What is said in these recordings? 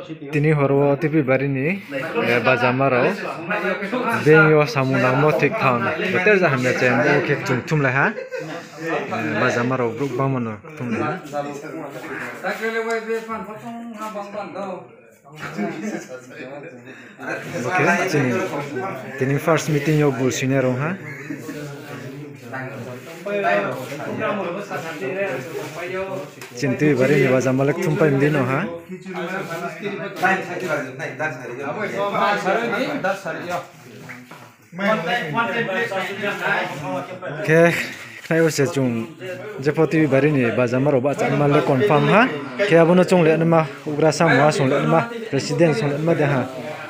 tini horo tipi bari ni bazamaro benyo samundang mo tik thang beter ja hamya chen bo ke tum la ha bazamaro bruk bamano tum la okay tini first meeting yo bul sinero ha Cinti bari ni baza malak thumpa indino ha. Ke khayo se chung jepoti bari ni baza maro ba chan mal confirm ha. Ke abono chung le ma ugra samwa song le ma president song le ma de ha.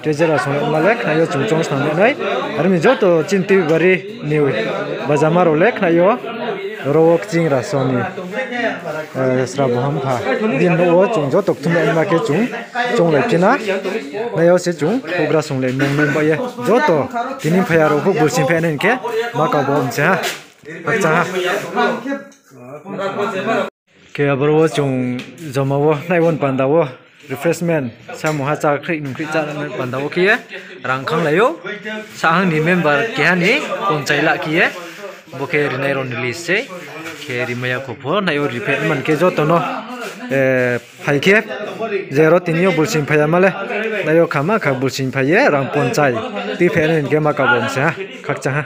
Treasurer song le ma le khayo chung chung sang le nai. Armi joto cinti bari ni baza maro le khayo Rowok cing rasoni sraboham pha din no chung jo tok thum ma ke chung le pina na yo se chung progra song le mong mong ba ye jo to tinin phaya ro bul sim phe nen ke ma ka bom cha ke abro chung jomawo nai won pandawo refreshment samu ha cha khri nung khri cha pandawo ki rangkhang layo sahang ni member ke hani konchai la ki boke rinai ron release se ke rimaya kopho nayo repair man ke joto no phai ke zero tinio bulsin phaya male nayo khama kha bulsin phaye rang ponchai ti phen ke ma ka bom sa khak cha ha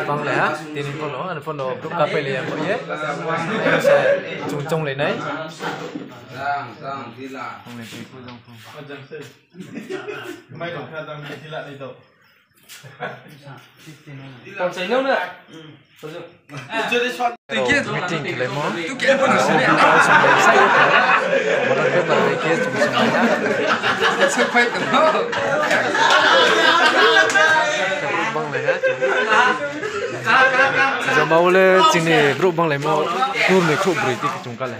bang le ha tin phono an phono group ka pe le ya ko ye se chung le nai dang dila không le pu jong mai ko kha dang dila dai to còn chạy đâu nữa? Meeting kile mo. Tu kile pun sini. Saya mana ke mana ke cuma sini. Sampai tu. Bang le ya. Jama ule cini group bang le mo. Kur ni group beriti ke cungkal le.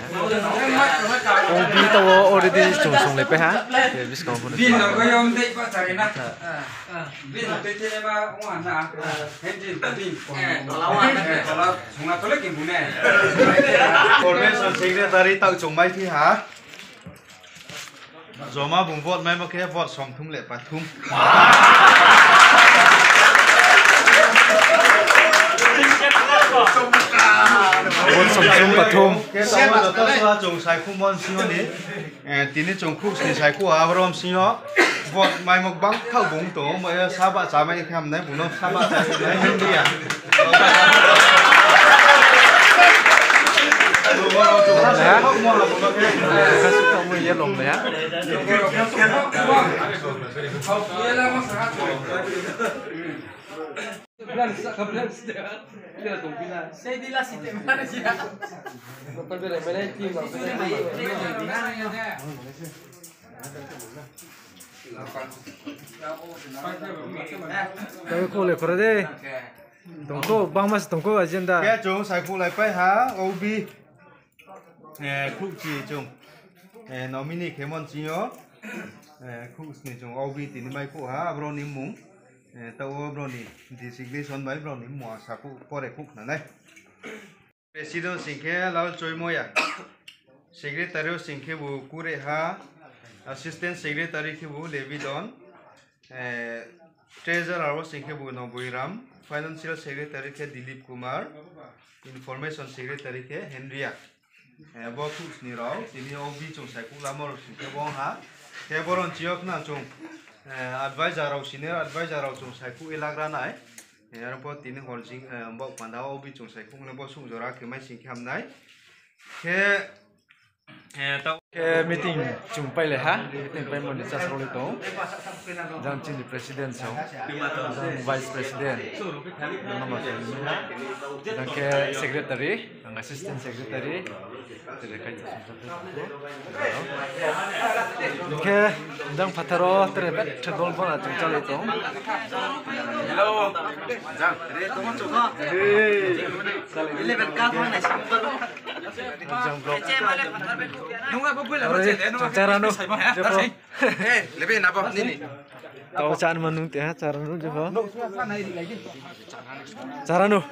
Oh bi tahu already cuma le pe ha. Bis kau pun. Bin aku yang dek pak cari nak. Bin dek cini mah mana? Henjin bin. Kalau sungai tu lagi mana? Formation secretary tau chung mai thi ha. Zoma bung vote mai ma ke vote som thum le pa thum. Vote som thum pa thum. Ke tawa to sa chung sai khu mon sio ni. Tini chung khu ni sai khu abrom sio. Vote mai mok bang khau bung to ma sa ba cha mai kham nai bung no sa ba cha nai hin dia. Suka mu ye long ya. Saya di las itu mana sih? Tapi kau le kore de. Tongko bang mas tongko agenda. Ke chung sai khu lai pai ha OB. Khu chi chung. Nominee Khemon Chio. Khu ni chung OB tin mai khu ha bro ni mung. Tao bro ni designation mai bro ni mo sa khu pore khu na nai. President Singhe Lal Choimoya. Secretary Singhe bu kure ha. Assistant Secretary ki bu Levidon. Treasurer Singhe bu Nobuiram. Financial Secretary ke Dilip Kumar. Information Secretary ke Henrya. Bokus ni rao, tini OB chung sai ku lamor ke bong ha. Ke boron chiok na chung advisor rao senior advisor rao chung sai ku ilagra nai. Yarpo tini holding bok panda OB chung sai ku lebo sung jora ke mai sing kham nai. Ke meeting chung pai le ha. Meeting pai mon cha sro le to. Jang chin president so. Vice president. Nama dan ke secretary, assistant secretary. Ke dang pataro terebet thegol pon atu chale to. Hello. Jang, re to mon chokha. Ile bet ka thon na simple. Jang blog. Nunga ko pula mo chete nunga. Carano. Eh, lebe na ba nini. Tahu chan manung teh carano jo. Carano.